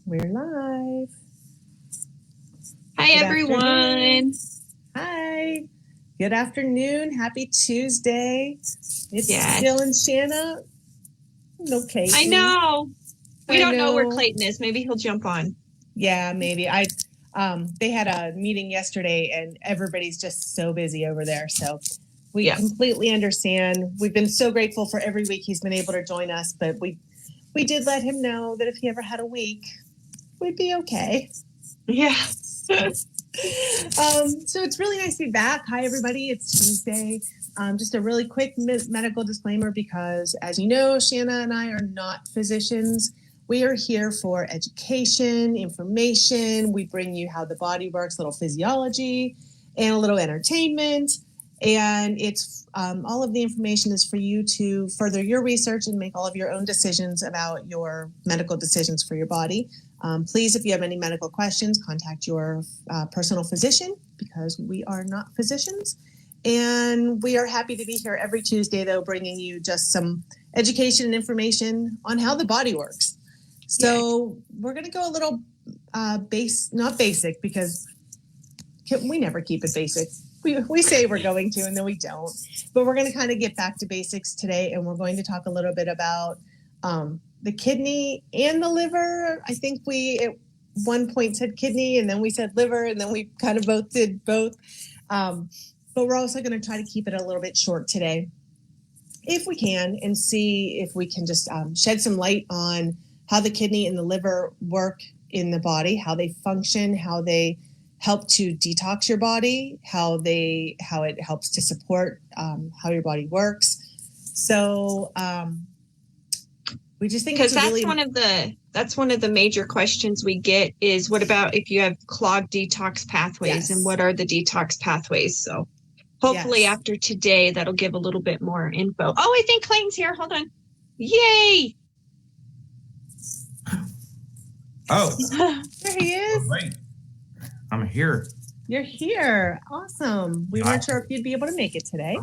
We're live. Hi, everyone. Afternoon. Hi. Good afternoon. Happy Tuesday. It's Jill and Shanna. No Clayton. I know. We don't know where Clayton is. Maybe he'll jump on. Yeah, maybe. They had a meeting yesterday and everybody's just so busy over there. So we completely understand. We've been so grateful for every week he's been able to join us, but we did let him know that if he ever had a week, we'd be okay. Yeah. So it's really nice to be back. Hi, everybody. It's Tuesday. Just a really quick medical disclaimer because, as you know, Shanna and I are not physicians. We are here for education, information. We bring you how the body works, a little physiology, and a little entertainment. And it's all of the information is for you to further your research and make all of your own decisions about your medical decisions for your body. Please, if you have any medical questions, contact your personal physician because we are not physicians. And we are happy to be here every Tuesday, though, bringing you just some education and information on how the body works. So we're going to go a little not basic because we never keep it basic. We say we're going to, and then we don't. But we're going to kind of get back to basics today, and we're going to talk a little bit about the kidney and the liver. I think we at one point said kidney, and then we said liver, and then we kind of both did both. But we're also going to try to keep it a little bit short today, if we can, and see if we can just shed some light on how the kidney and the liver work in the body, how they function, how they help to detox your body, how it helps to support how your body works. So we just think because that's one of the major questions we get is what about if you have clogged detox pathways and what are the detox pathways? So hopefully after today that'll give a little bit more info. Oh, I think Clayton's here. Hold on. Yay! Oh, there he is. Great. I'm here. You're here. Awesome. We weren't sure if you'd be able to make it today.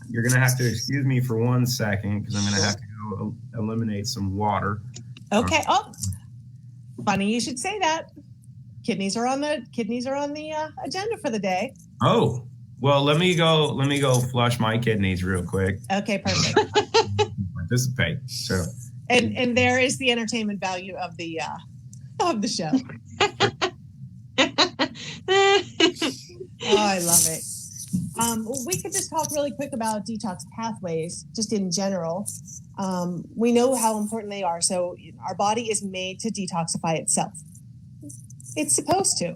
You're going to have to excuse me for 1 second because I'm going to have to go eliminate some water. Okay. Funny you should say that. Kidneys are on the agenda for the day. Oh, well, let me go flush my kidneys real quick. Okay, perfect. Participate. So. And there is the entertainment value of the show. Oh, I love it. We could just talk really quick about detox pathways, just in general. We know how important they are. So our body is made to detoxify itself. It's supposed to.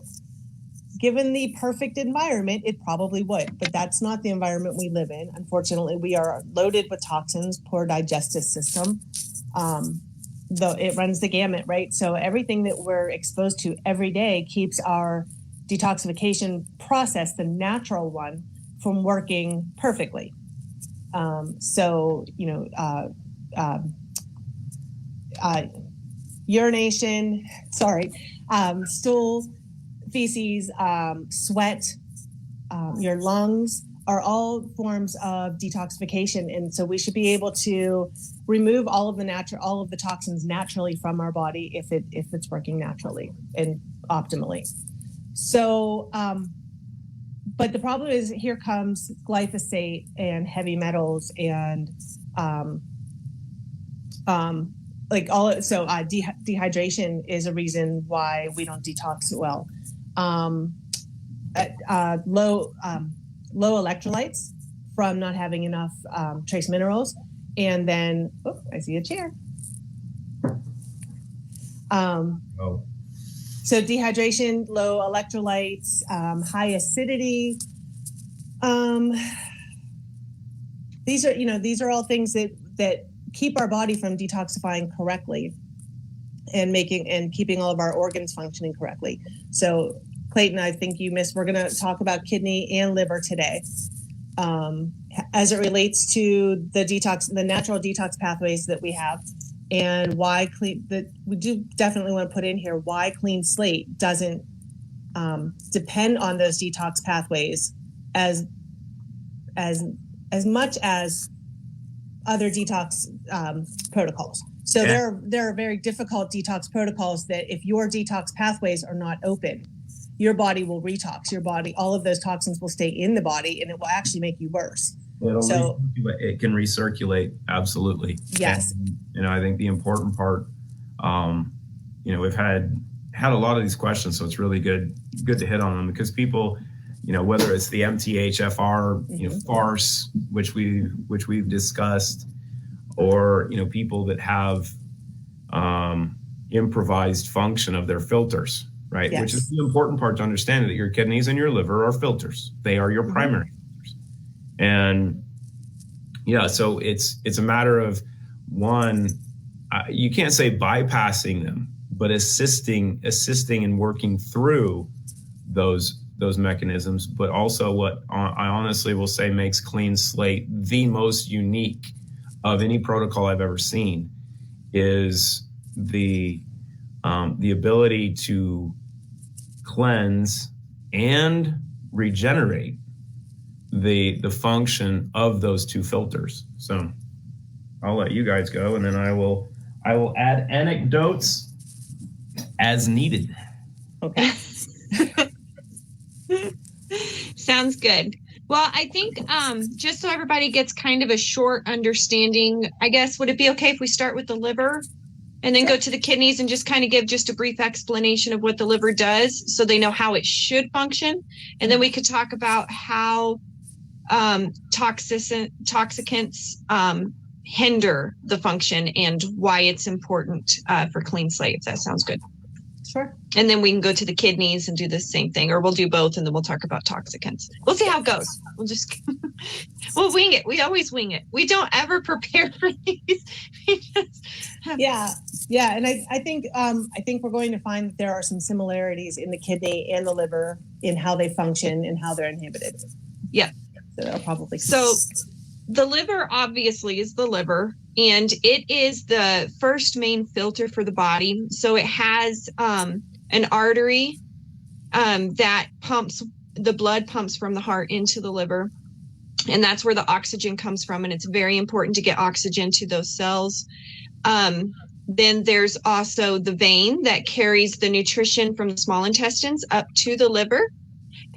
Given the perfect environment, it probably would, but that's not the environment we live in. Unfortunately, we are loaded with toxins, poor digestive system. Though it runs the gamut, right? So everything that we're exposed to every day keeps our detoxification process, the natural one, from working perfectly. Urination, stool, feces, sweat, your lungs are all forms of detoxification. And so we should be able to remove all of the toxins naturally from our body if it's working naturally and optimally. So, but the problem is here comes glyphosate and heavy metals and dehydration is a reason why we don't detox well. Low electrolytes from not having enough trace minerals. And then, I see a chair. So dehydration, low electrolytes, high acidity. These are all things that keep our body from detoxifying correctly and keeping all of our organs functioning correctly. So Clayton, I think you missed, we're going to talk about kidney and liver today. As it relates to the natural detox pathways that we have, and why we do definitely want to put in here why clean slate doesn't depend on those detox pathways as much as other detox protocols. So there are very difficult detox protocols that if your detox pathways are not open, your body will retox. Your body, all of those toxins will stay in the body, and it will actually make you worse. It can recirculate. Absolutely. Yes. And, I think the important part, we've had a lot of these questions, so it's really good to hit on them, because people, whether it's the MTHFR, farce, which we've discussed, or, people that have improvised function of their filters, right? Yes. Which is the important part to understand, that your kidneys and your liver are filters. They are your primary filters. And so it's a matter of, one, you can't say bypassing them, but assisting and working through those mechanisms. But also, what I honestly will say makes Clean Slate the most unique of any protocol I've ever seen is the ability to cleanse and regenerate the function of those two filters. So I'll let you guys go, and then I will add anecdotes as needed. Okay. Sounds good. Well, I think just so everybody gets kind of a short understanding, I guess, would it be okay if we start with the liver and then go to the kidneys and just kind of give just a brief explanation of what the liver does, so they know how it should function? And then we could talk about how toxicants hinder the function and why it's important for Clean Slate, if that sounds good. Sure. And then we can go to the kidneys and do the same thing, or we'll do both, and then we'll talk about toxicants. We'll see how it goes. We'll wing it. We always wing it. We don't ever prepare for these. Yeah. And I think we're going to find that there are some similarities in the kidney and the liver in how they function and how they're inhibited. Yeah. So they'll probably. So the liver obviously is the liver, and it is the first main filter for the body. So it has an artery that pumps the blood from the heart into the liver, and that's where the oxygen comes from. And it's very important to get oxygen to those cells. Then there's also the vein that carries the nutrition from the small intestines up to the liver.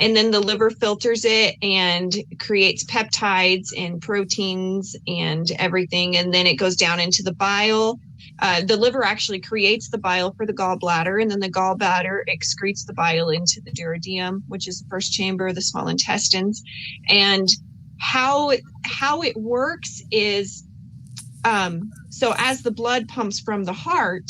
And then the liver filters it and creates peptides and proteins and everything. And then it goes down into the bile. The liver actually creates the bile for the gallbladder, and then the gallbladder excretes the bile into the duodenum, which is the first chamber of the small intestines. And how it works is, so as the blood pumps from the heart,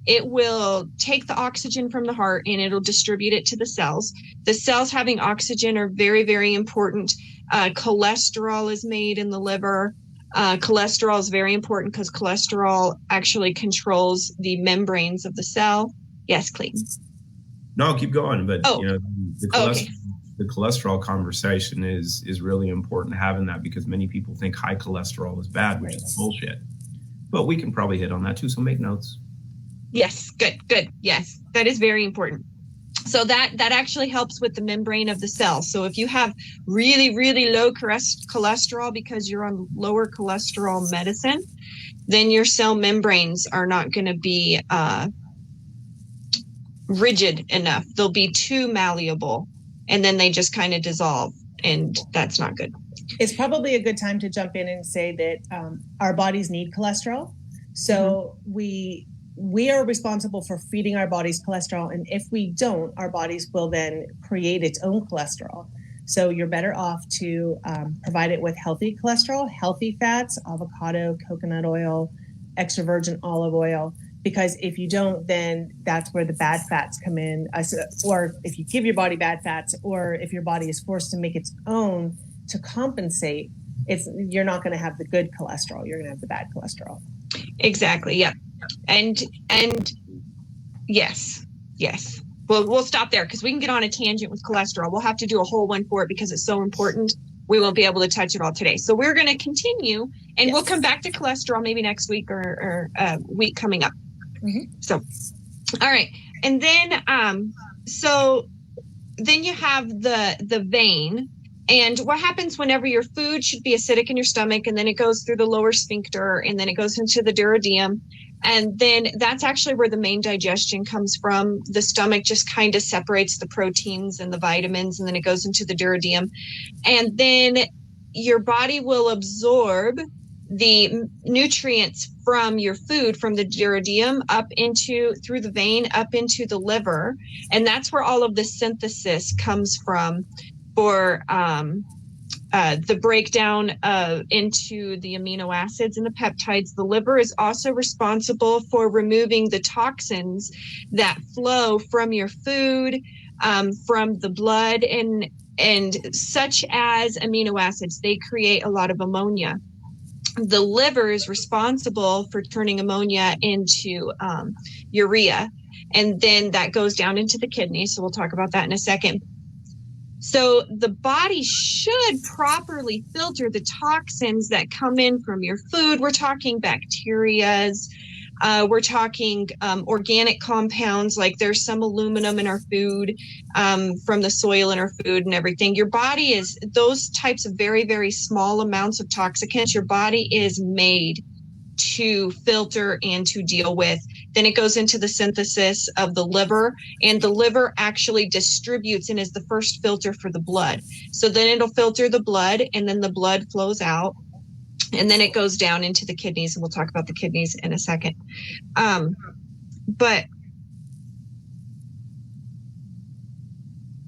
it will take the oxygen from the heart and it'll distribute it to the cells. The cells having oxygen are very, very important. Cholesterol is made in the liver. Cholesterol is very important because cholesterol actually controls the membranes of the cell. Yes, Clayton. No, keep going. But the cholesterol conversation is really important, having that, because many people think high cholesterol is bad, which is bullshit. But we can probably hit on that too. So make notes. Yes, good. Yes, that is very important. So that actually helps with the membrane of the cell. So if you have really, really low cholesterol because you're on lower cholesterol medicine, then your cell membranes are not going to be rigid enough. They'll be too malleable, and then they just kind of dissolve, and that's not good. It's probably a good time to jump in and say that our bodies need cholesterol. So we are responsible for feeding our bodies cholesterol. And if we don't, our bodies will then create its own cholesterol. So you're better off to provide it with healthy cholesterol, healthy fats, avocado, coconut oil, extra virgin olive oil. Because if you don't, then that's where the bad fats come in. Or if you give your body bad fats, or if your body is forced to make its own to compensate, you're not going to have the good cholesterol. You're going to have the bad cholesterol. Exactly. Yeah. And yes. Well, we'll stop there because we can get on a tangent with cholesterol. We'll have to do a whole one for it because it's so important. We won't be able to touch it all today. So we're going to continue, and we'll come back to cholesterol maybe next week or week coming up. Mm-hmm. So, all right. And then, so then you have the vein. And what happens whenever your food should be acidic in your stomach, and then it goes through the lower sphincter, and then it goes into the duodenum, And then that's actually where the main digestion comes from. The stomach just kind of separates the proteins and the vitamins, and then it goes into the duodenum. And then your body will absorb the nutrients from your food, from the duodenum up into, through the vein, up into the liver. And that's where all of the synthesis comes from for the breakdown into the amino acids and the peptides. The liver is also responsible for removing the toxins that flow from your food, from the blood, and such as amino acids. They create a lot of ammonia. The liver is responsible for turning ammonia into urea, and then that goes down into the kidney. So we'll talk about that in a second. So the body should properly filter the toxins that come in from your food. We're talking bacterias. We're talking organic compounds, like there's some aluminum in our food, from the soil in our food and everything. Your body is those types of very, very small amounts of toxicants. Your body is made to filter and to deal with. Then it goes into the synthesis of the liver, and the liver actually distributes and is the first filter for the blood. So then it'll filter the blood, and then the blood flows out, and then it goes down into the kidneys, and we'll talk about the kidneys in a second. But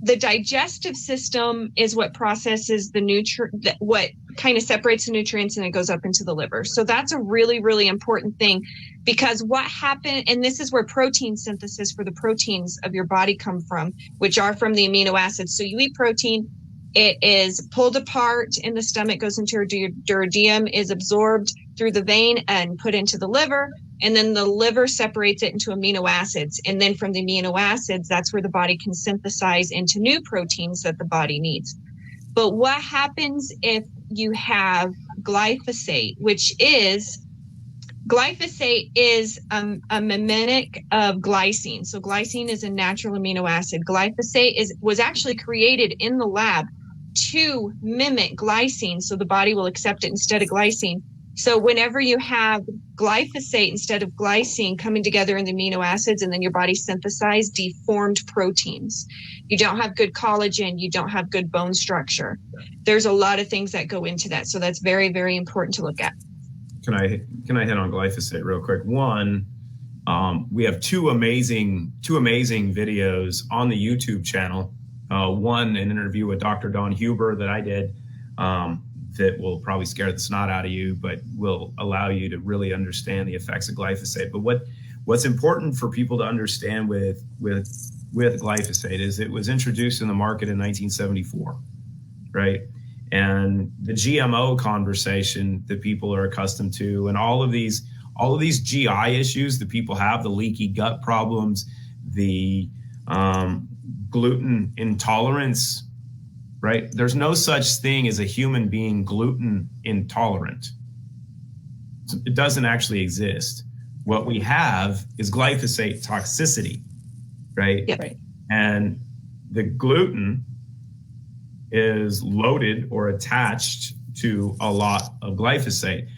the digestive system is what processes the what kind of separates the nutrients, and it goes up into the liver. So that's a really, really important thing, because what happened, and this is where protein synthesis for the proteins of your body come from, which are from the amino acids. So you eat protein, it is pulled apart in the stomach, goes into your duodenum, is absorbed through the vein and put into the liver. And then the liver separates it into amino acids. And then from the amino acids, that's where the body can synthesize into new proteins that the body needs. But what happens if you have glyphosate, which is, glyphosate is a mimetic of glycine. So glycine is a natural amino acid. Glyphosate was actually created in the lab to mimic glycine, so the body will accept it instead of glycine. So whenever you have glyphosate instead of glycine coming together in the amino acids, and then your body synthesize deformed proteins, you don't have good collagen, you don't have good bone structure. There's a lot of things that go into that. So that's very, very important to look at. Can I hit on glyphosate real quick? One, we have two amazing videos on the YouTube channel. One, an interview with Dr. Don Huber that I did, that will probably scare the snot out of you, but will allow you to really understand the effects of glyphosate. But what's important for people to understand with glyphosate is it was introduced in the market in 1974, right? And the GMO conversation that people are accustomed to, and all of these GI issues that people have, the leaky gut problems, the gluten intolerance, right? There's no such thing as a human being gluten intolerant. It doesn't actually exist. What we have is glyphosate toxicity, right? Yep. Right. And the gluten is loaded or attached to a lot of glyphosate.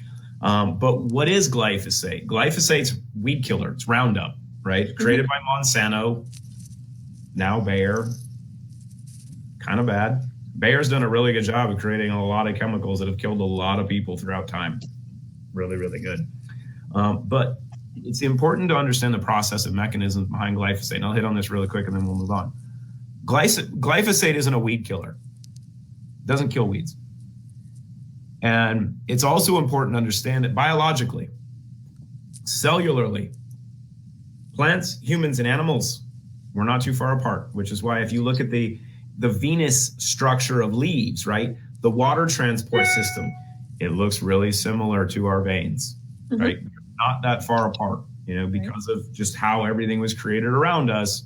But what is glyphosate? Glyphosate's weed killer. It's Roundup, right? Mm-hmm. Created by Monsanto, now Bayer. Kind of bad. Bayer's done a really good job of creating a lot of chemicals that have killed a lot of people throughout time. Really, really good. But it's important to understand the process and mechanisms behind glyphosate. And I'll hit on this really quick and then we'll move on. Glyphosate isn't a weed killer. It doesn't kill weeds. And it's also important to understand that biologically, cellularly, plants, humans, and animals, we're not too far apart, which is why if you look at the venous structure of leaves, right? The water transport system, it looks really similar to our veins, mm-hmm. right? Not that far apart, because of just how everything was created around us.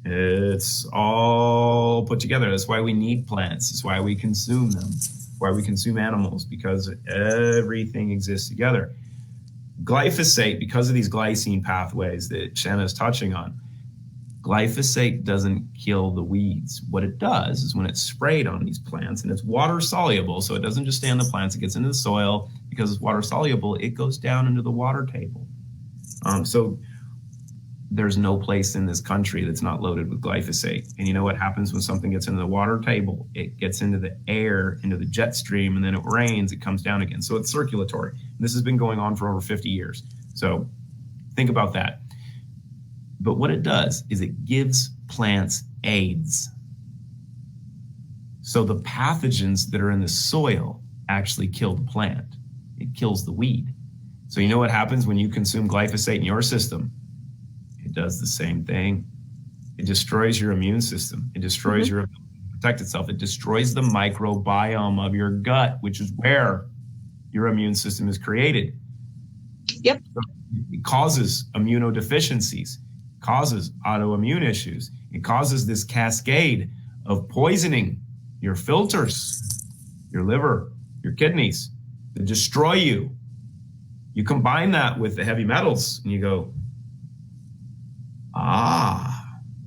It's all put together. That's why we need plants. That's why we consume them. Why we consume animals, because everything exists together. Glyphosate, because of these glycine pathways that Shanna's touching on, glyphosate doesn't kill the weeds. What it does is when it's sprayed on these plants, and it's water soluble, so it doesn't just stay on the plants, it gets into the soil. Because it's water soluble, it goes down into the water table. So there's no place in this country that's not loaded with glyphosate. And you know what happens when something gets into the water table? It gets into the air, into the jet stream, and then it rains, it comes down again. So it's circulatory. This has been going on for over 50 years. So think about that. But what it does is it gives plants AIDS. So the pathogens that are in the soil actually kill the plant. It kills the weed. So you know what happens when you consume glyphosate in your system? It does the same thing. It destroys your immune system. It destroys your ability to protect itself. It destroys the microbiome of your gut, which is where your immune system is created. Yep. So it causes immunodeficiencies, causes autoimmune issues. It causes this cascade of poisoning your filters, your liver, your kidneys, to destroy you. You combine that with the heavy metals and you go,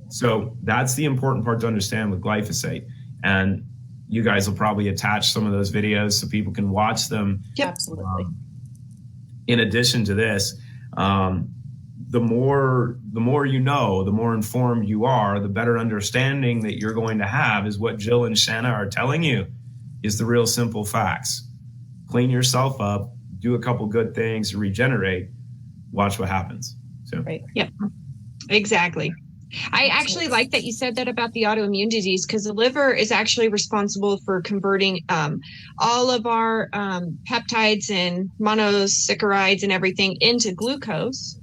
so that's the important part to understand with glyphosate. And you guys will probably attach some of those videos so people can watch them. Yep. Absolutely. In addition to this, the more you know, the more informed you are, the better understanding that you're going to have is what Jill and Shanna are telling you is the real simple facts. Clean yourself up, do a couple good things to regenerate, watch what happens. So, right. Yep. Exactly. I actually like that you said that about the autoimmune disease, because the liver is actually responsible for converting all of our peptides and monosaccharides and everything into glucose.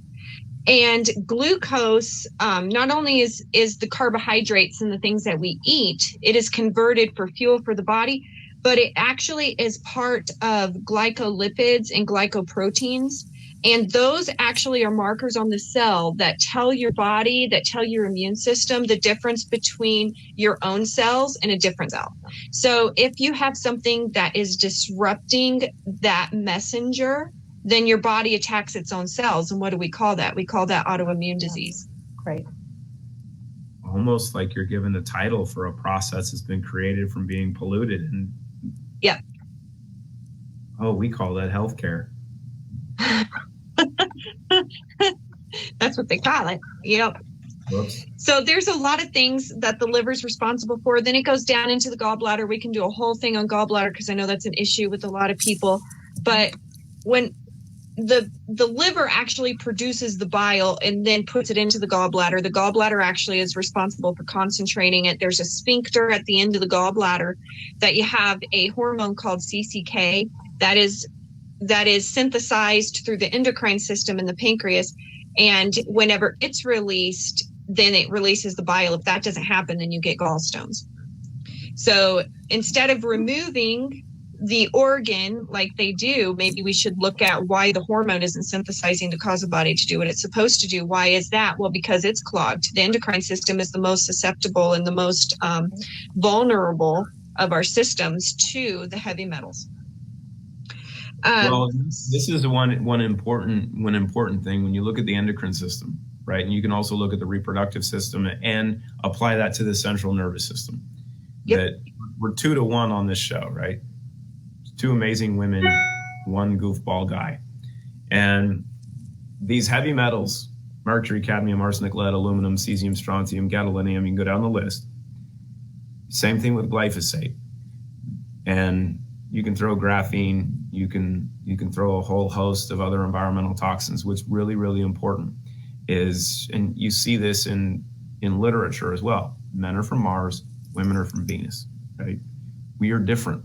And glucose not only is the carbohydrates and the things that we eat, it is converted for fuel for the body, but it actually is part of glycolipids and glycoproteins. And those actually are markers on the cell that tell your body, that tell your immune system the difference between your own cells and a different cell. So if you have something that is disrupting that messenger, then your body attacks its own cells. And what do we call that? We call that autoimmune disease. Right. Almost like you're given the title for a process that's been created from being polluted. And yeah. Oh, we call that healthcare. That's what they call it. Yep. Whoops. So there's a lot of things that the liver is responsible for. Then it goes down into the gallbladder. We can do a whole thing on gallbladder because I know that's an issue with a lot of people. But when the liver actually produces the bile and then puts it into the gallbladder actually is responsible for concentrating it. There's a sphincter at the end of the gallbladder that you have a hormone called CCK that is synthesized through the endocrine system in the pancreas. And whenever it's released, then it releases the bile. If that doesn't happen, then you get gallstones. So instead of removing the organ like they do, maybe we should look at why the hormone isn't synthesizing to cause the body to do what it's supposed to do. Why is that? Well, because it's clogged. The endocrine system is the most susceptible and the most vulnerable of our systems to the heavy metals. Well, this is one important thing when you look at the endocrine system, right? And you can also look at the reproductive system and apply that to the central nervous system. Yep. That we're 2 to 1 on this show, right? 2 amazing women, 1 goofball guy. And these heavy metals, mercury, cadmium, arsenic, lead, aluminum, cesium, strontium, gadolinium, you can go down the list. Same thing with glyphosate. And you can throw graphene, you can throw a whole host of other environmental toxins. What's really, really important is, and you see this in literature as well, men are from Mars, women are from Venus, right? We are different.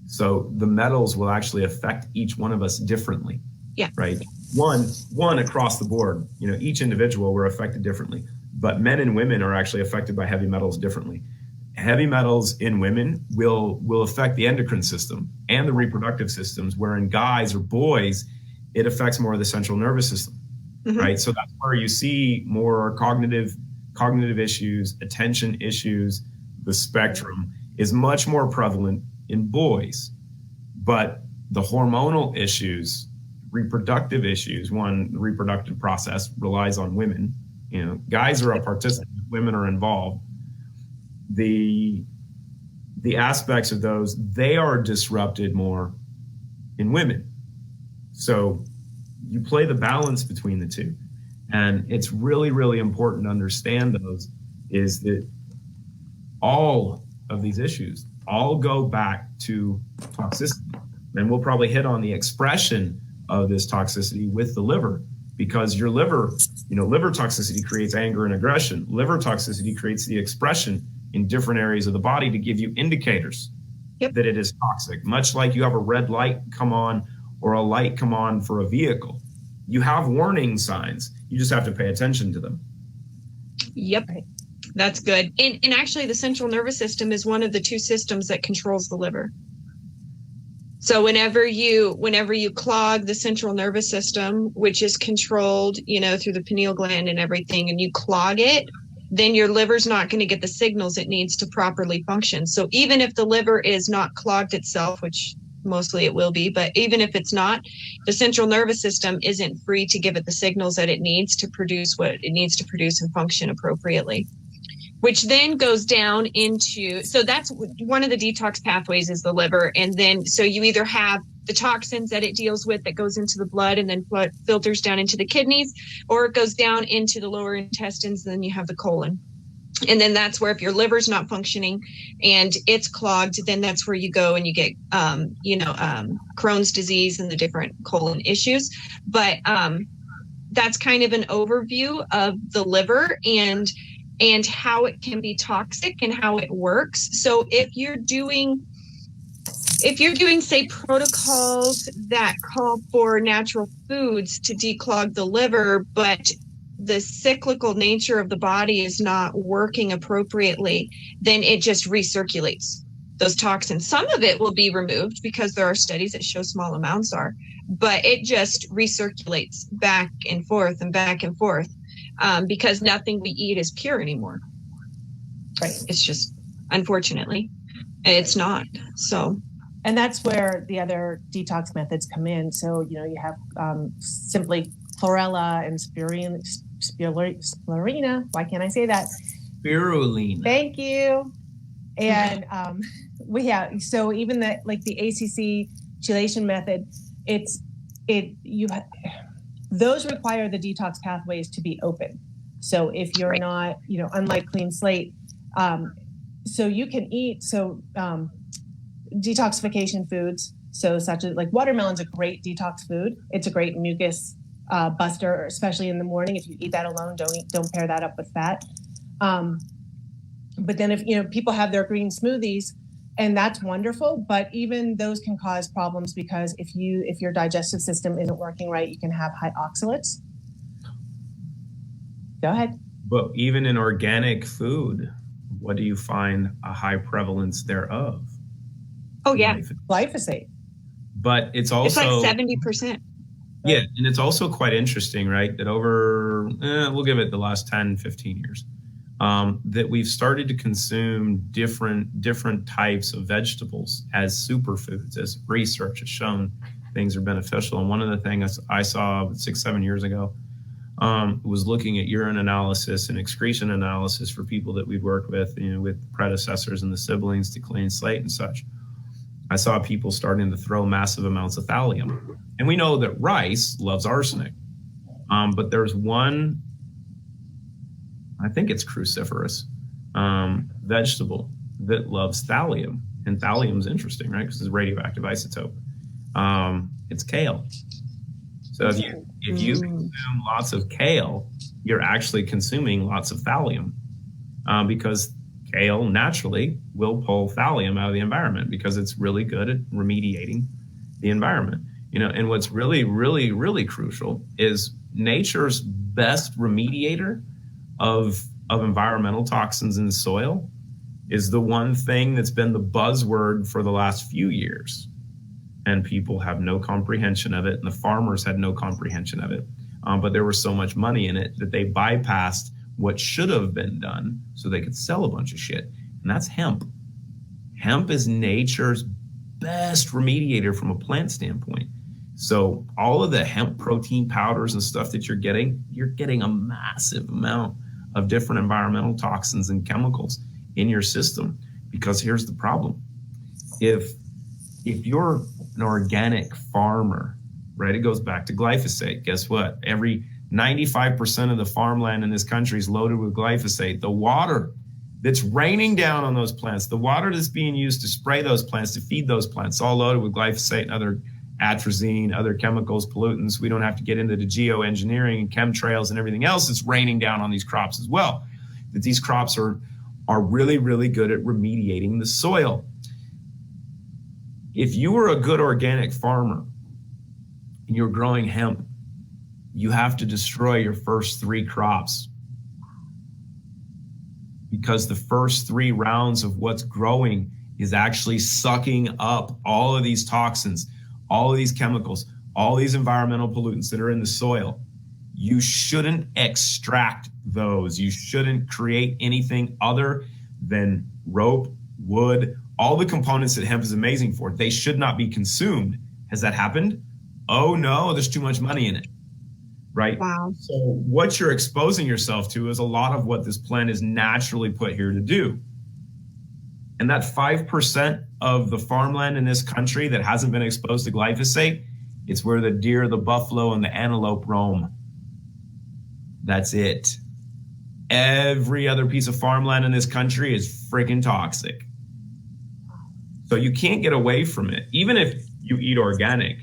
So the metals will actually affect each one of us differently. Yeah. Right. One across the board, each individual, we're affected differently, but men and women are actually affected by heavy metals differently. Heavy metals in women will affect the endocrine system and the reproductive systems, where in guys or boys, it affects more of the central nervous system, right? So that's where you see more cognitive issues, attention issues. The spectrum is much more prevalent in boys, but the hormonal issues, reproductive issues, the reproductive process relies on women. Guys are a participant, women are involved. The aspects of those, they are disrupted more in women. So you play the balance between the two. And it's really, really important to understand those, is that all of these issues all go back to toxicity. And we'll probably hit on the expression of this toxicity with the liver, because your liver, liver toxicity creates anger and aggression. Liver toxicity creates the expression in different areas of the body to give you indicators that it is toxic. Much like you have a red light come on or a light come on for a vehicle. You have warning signs. You just have to pay attention to them. Yep. That's good. And actually the central nervous system is one of the two systems that controls the liver. So whenever you clog the central nervous system, which is controlled, through the pineal gland and everything, and you clog it, then your liver's not going to get the signals it needs to properly function. So even if the liver is not clogged itself, which mostly it will be, but even if it's not, the central nervous system isn't free to give it the signals that it needs to produce what it needs to produce and function appropriately. Which then goes down into, so that's one of the detox pathways is the liver. And then, so you either have the toxins that it deals with that goes into the blood and then filters down into the kidneys, or it goes down into the lower intestines, and then you have the colon. And then that's where, if your liver's not functioning and it's clogged, then that's where you go and you get, Crohn's disease and the different colon issues. But that's kind of an overview of the liver and how it can be toxic and how it works. So if you're doing, say, protocols that call for natural foods to declog the liver, but the cyclical nature of the body is not working appropriately, then it just recirculates those toxins. Some of it will be removed because there are studies that show small amounts are, but it just recirculates back and forth and back and forth. Because nothing we eat is pure anymore. Right. It's just, unfortunately, it's not. So, and that's where the other detox methods come in. So, you have simply chlorella and spirulina. Why can't I say that? Spirulina. Thank you. And so even the ACC chelation method, those require the detox pathways to be open. So if you're not, unlike clean slate, so you can eat, detoxification foods. So such as watermelon's a great detox food. It's a great mucus buster, especially in the morning. If you eat that alone, don't pair that up with fat. But then if, people have their green smoothies, and that's wonderful, but even those can cause problems because if your digestive system isn't working right, you can have high oxalates. Go ahead. But even in organic food, what do you find a high prevalence thereof? Oh yeah, glyphosate. But it's also like 70%. Yeah, and it's also quite interesting, right? That over, we'll give it the last 10, 15 years. That we've started to consume different types of vegetables as superfoods, as research has shown things are beneficial. And one of the things I saw 6-7 years ago was looking at urine analysis and excretion analysis for people that we've worked with, with predecessors and the siblings to clean slate and such. I saw people starting to throw massive amounts of thallium. And we know that rice loves arsenic. But there's one, I think it's cruciferous vegetable that loves thallium. And thallium's interesting, right? Because it's a radioactive isotope. It's kale. So if you consume lots of kale, you're actually consuming lots of thallium because kale naturally will pull thallium out of the environment because it's really good at remediating the environment. And what's really, really, really crucial is nature's best remediator of environmental toxins in the soil is the one thing that's been the buzzword for the last few years. And people have no comprehension of it, and the farmers had no comprehension of it. But there was so much money in it that they bypassed what should have been done so they could sell a bunch of shit. And that's hemp. Hemp is nature's best remediator from a plant standpoint. So all of the hemp protein powders and stuff that you're getting a massive amount of different environmental toxins and chemicals in your system. Because here's the problem. If you're an organic farmer, right? It goes back to glyphosate. Guess what? Every 95% of the farmland in this country is loaded with glyphosate. The water that's raining down on those plants, the water that's being used to spray those plants, to feed those plants, all loaded with glyphosate and other atrazine, other chemicals, pollutants. We don't have to get into the geoengineering and chemtrails and everything else that's raining down on these crops as well. That these crops are really, really good at remediating the soil. If you were a good organic farmer and you're growing hemp, you have to destroy your first 3 crops, because the first 3 rounds of what's growing is actually sucking up all of these toxins, all of these chemicals, all these environmental pollutants that are in the soil. You shouldn't extract those. You shouldn't create anything other than rope, wood, all the components that hemp is amazing for. They should not be consumed. Has that happened? Oh no, there's too much money in it. Right? Wow. So what you're exposing yourself to is a lot of what this plant is naturally put here to do. And that 5% of the farmland in this country that hasn't been exposed to glyphosate, it's where the deer, the buffalo, and the antelope roam. That's it. Every other piece of farmland in this country is freaking toxic. So you can't get away from it. Even if you eat organic,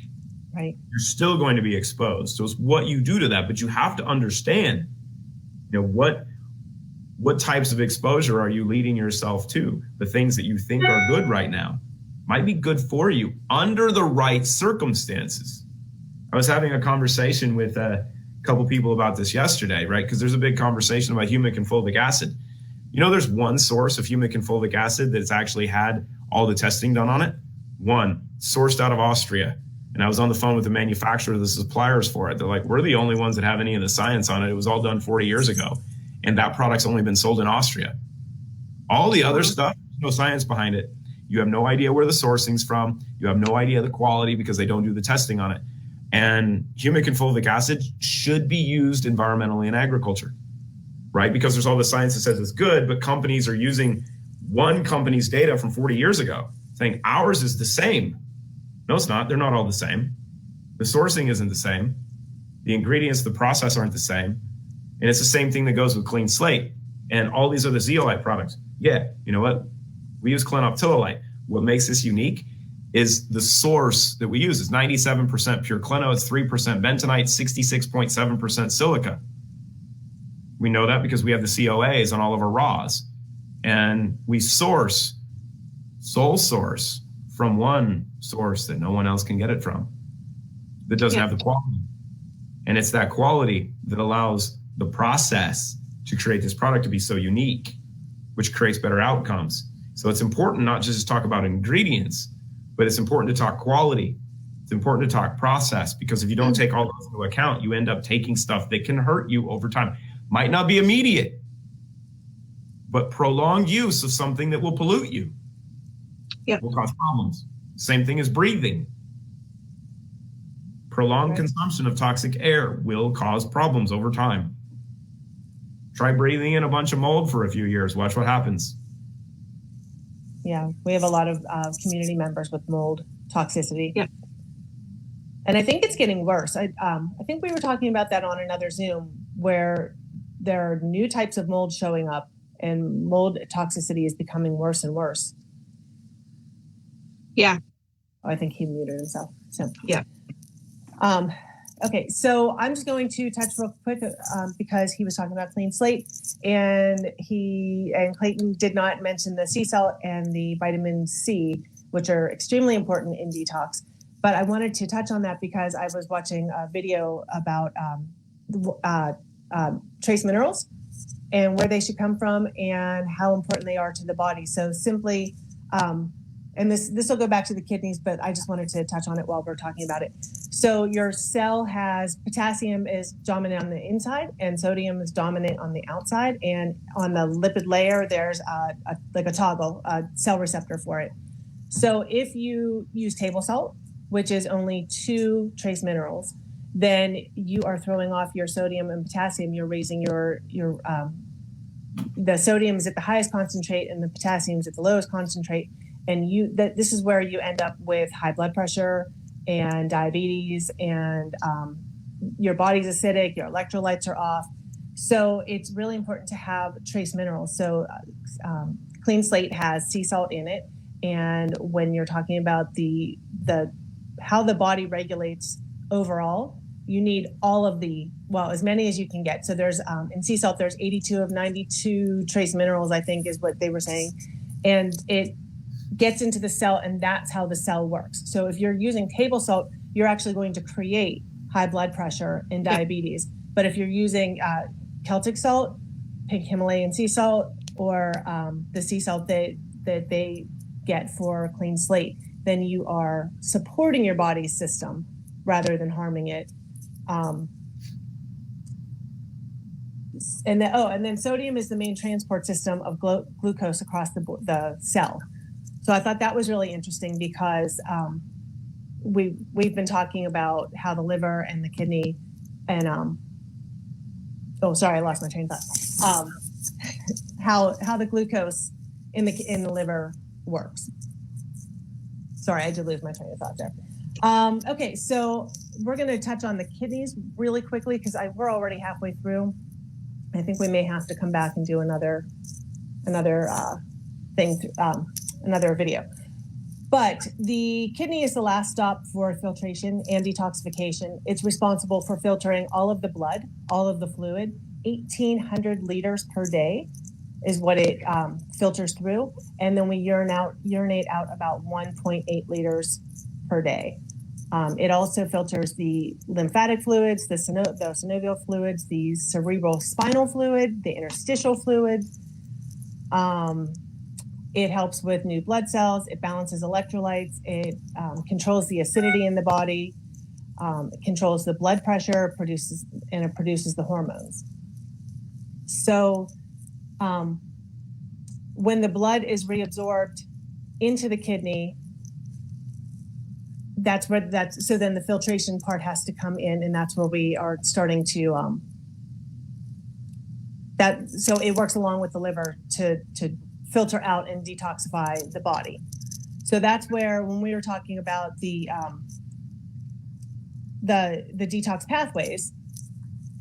right, you're still going to be exposed. So it's what you do to that, but you have to understand, what types of exposure are you leading yourself to? The things that you think are good right now might be good for you under the right circumstances. I was having a conversation with a couple people about this yesterday, right? Because there's a big conversation about humic and fulvic acid. There's one source of humic and fulvic acid that's actually had all the testing done on it. One, sourced out of Austria. And I was on the phone with the manufacturer, the suppliers for it. They're like, we're the only ones that have any of the science on it. It was all done 40 years ago. And that product's only been sold in Austria. All the other stuff, no science behind it. You have no idea where the sourcing's from. You have no idea the quality because they don't do the testing on it. And humic and fulvic acid should be used environmentally in agriculture, right? Because there's all the science that says it's good, but companies are using one company's data from 40 years ago, saying ours is the same. No, it's not. They're not all the same. The sourcing isn't the same. The ingredients, the process aren't the same. And it's the same thing that goes with Clean Slate and all these other zeolite products. Yeah, you know what? We use clinoptilolite. What makes this unique is the source that we use is 97% pure clino, it's 3% bentonite, 66.7% silica. We know that because we have the COAs on all of our raws. And we sole source from one source that no one else can get it from, that doesn't have the quality. And it's that quality that allows the process to create this product to be so unique, which creates better outcomes. So it's important not just to talk about ingredients, but it's important to talk quality. It's important to talk process, because if you don't take all those into account, you end up taking stuff that can hurt you over time. Might not be immediate, but prolonged use of something that will pollute you will cause problems. Same thing as breathing. Prolonged consumption of toxic air will cause problems over time. Try breathing in a bunch of mold for a few years. Watch what happens. Yeah, we have a lot of community members with mold toxicity. Yeah. And I think it's getting worse. I think we were talking about that on another Zoom, where there are new types of mold showing up and mold toxicity is becoming worse and worse. Yeah. Oh, I think he muted himself. So yeah. Okay, so I'm just going to touch real quick because he was talking about Clean Slate, and Clayton did not mention the sea salt and the vitamin C, which are extremely important in detox. But I wanted to touch on that because I was watching a video about trace minerals and where they should come from and how important they are to the body. So simply, and this will go back to the kidneys, but I just wanted to touch on it while we're talking about it. So your cell has potassium is dominant on the inside and sodium is dominant on the outside. And on the lipid layer, there's like a toggle, a cell receptor for it. So if you use table salt, which is only 2 trace minerals, then you are throwing off your sodium and potassium. You're raising the sodium is at the highest concentrate and the potassium is at the lowest concentrate. And this is where you end up with high blood pressure, and diabetes, and your body's acidic, your electrolytes are off. So it's really important to have trace minerals. So Clean Slate has sea salt in it. And when you're talking about the how the body regulates overall, you need all of as many as you can get. So there's in sea salt, there's 82 of 92 trace minerals, I think is what they were saying. And it gets into the cell, and that's how the cell works. So if you're using table salt, you're actually going to create high blood pressure and diabetes. But if you're using Celtic salt, pink Himalayan sea salt, or the sea salt that they get for Clean Slate, then you are supporting your body's system rather than harming it. And then sodium is the main transport system of glucose across the cell. So I thought that was really interesting because we've been talking about how the liver and the kidney and sorry, I lost my train of thought. How the glucose in the liver works. Sorry, I did lose my train of thought there. Okay, so we're going to touch on the kidneys really quickly because we're already halfway through. I think we may have to come back and do another thing, another video. But the kidney is the last stop for filtration and detoxification. It's responsible for filtering all of the blood, all of the fluid. 1,800 liters per day is what it filters through. And then we urinate out about 1.8 liters per day. It also filters the lymphatic fluids, the synovial fluids, the cerebral spinal fluid, the interstitial fluid. It helps with new blood cells. It balances electrolytes. It controls the acidity in the body. It controls the blood pressure, produces the hormones. So when the blood is reabsorbed into the kidney, so then the filtration part has to come in, and that's where we are starting to so it works along with the liver to filter out and detoxify the body. So that's where, when we were talking about the detox pathways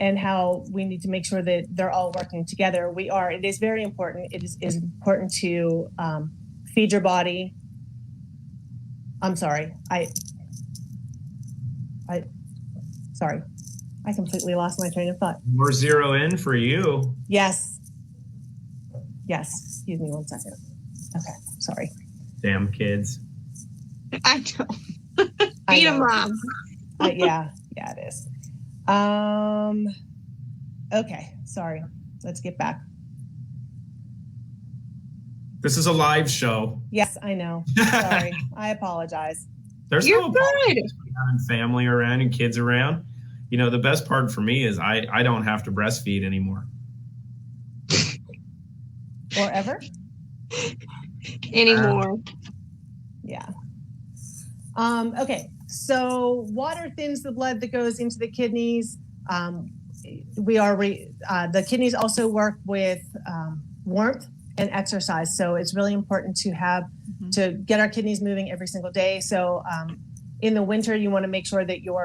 and how we need to make sure that they're all working together, it is very important. It is important to feed your body. I'm sorry. Sorry. I completely lost my train of thought. More zero in for you. Yes. Excuse me 1 second. Okay. Sorry. Damn kids. I know. Beat them, Mom. Yeah, it is. Okay. Sorry. Let's get back. This is a live show. Yes, I know. Sorry. I apologize. There's You're no good. Having family around and kids around. You know, the best part for me is I don't have to breastfeed anymore. Or ever? Anymore. Yeah. Okay. So water thins the blood that goes into the kidneys. The kidneys also work with warmth and exercise. So it's really important to get our kidneys moving every single day. So in the winter, you want to make sure that your